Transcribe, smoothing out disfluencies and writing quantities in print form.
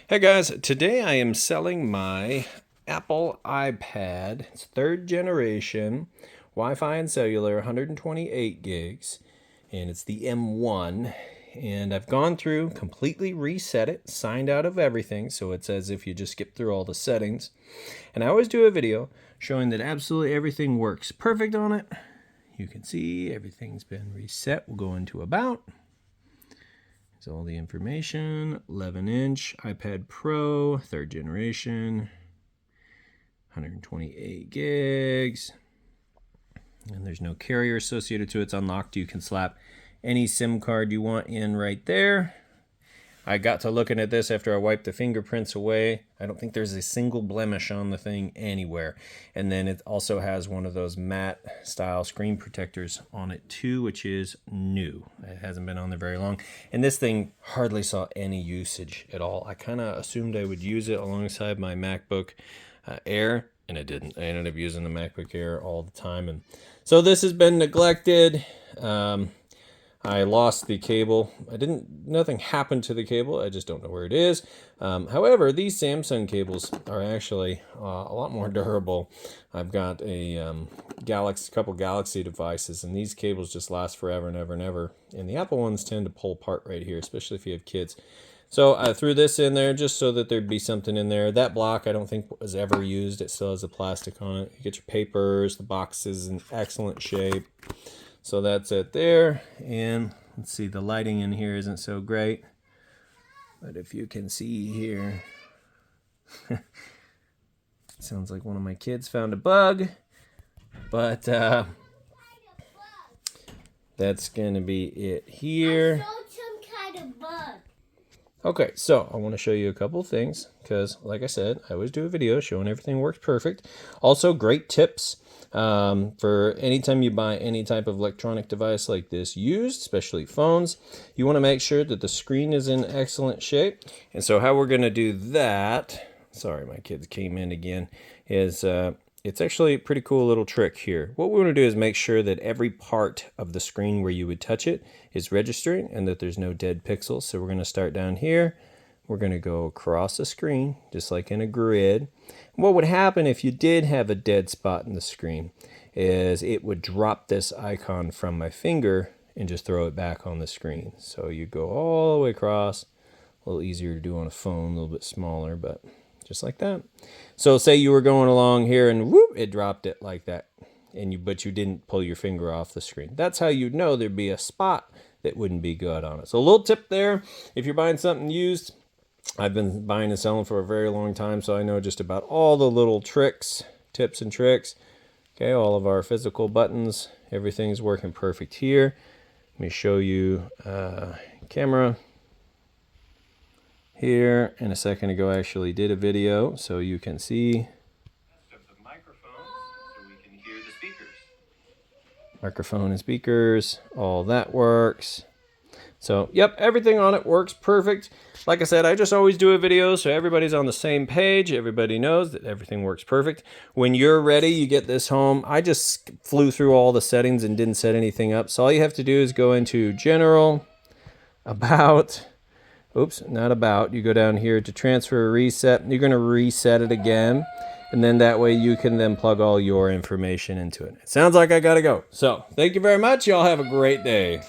Hey guys, today I am selling my Apple iPad. It's third generation, Wi-Fi and cellular, 128 gigs, and it's the M1. And I've gone through, completely reset it, signed out of everything, so it's as if you just skip through all the settings. And I always do a video showing that absolutely everything works perfect on it. You can see everything's been reset. We'll go into About. Here's all the information. 11-inch iPad Pro, third generation, 128 gigs. And there's no carrier associated to it. It's unlocked. You can slap any SIM card you want in right there. I got to looking at this after I wiped the fingerprints away. I don't think there's a single blemish on the thing anywhere. And then it also has one of those matte style screen protectors on it too, which is new. It hasn't been on there very long. And this thing hardly saw any usage at all. I kind of assumed I would use it alongside my MacBook Air, and it didn't. I ended up using the MacBook Air all the time. And so this has been neglected. I lost the cable. Nothing happened to the cable. I just don't know where it is. However, these Samsung cables are actually a lot more durable. I've got a couple Galaxy devices, and these cables just last forever and ever and ever. And the Apple ones tend to pull apart right here, especially if you have kids. So I threw this in there just so that there'd be something in there. That block I don't think was ever used. It still has the plastic on it. You get your papers. The box is in excellent shape. So that's it there. And let's see, the lighting in here isn't so great. But if you can see here, sounds like one of my kids found a bug. But that's going to be it here. I found some kind of bug. Okay, so I want to show you a couple things because, like I said, I always do a video showing everything works perfect. Also, great tips for anytime you buy any type of electronic device like this used, especially phones. You want to make sure that the screen is in excellent shape. And so how we're going to do that, sorry, my kids came in again, is it's actually a pretty cool little trick here. What we want to do is make sure that every part of the screen where you would touch it is registering and that there's no dead pixels. So we're going to start down here. We're going to go across the screen, just like in a grid. What would happen if you did have a dead spot in the screen is it would drop this icon from my finger and just throw it back on the screen. So you go all the way across. A little easier to do on a phone, a little bit smaller, but just like that. So say you were going along here and whoop, it dropped it like that. But you didn't pull your finger off the screen. That's how you'd know there'd be a spot that wouldn't be good on it. So a little tip there, if you're buying something used, I've been buying and selling for a very long time, so I know just about all the little tips and tricks. Okay, all of our physical buttons, everything's working perfect here. Let me show you camera. Here, and a second ago I actually did a video, so you can see the microphone, so we can hear the speakers. Microphone and speakers, all that works. So, yep, everything on it works perfect. Like I said, I just always do a video so everybody's on the same page. Everybody knows that everything works perfect. When you're ready, you get this home. I just flew through all the settings and didn't set anything up. So all you have to do is go into General, About. Oops, not About. You go down here to Transfer, Reset. You're going to reset it again. And then that way you can then plug all your information into it. It sounds like I got to go. So thank you very much. Y'all have a great day.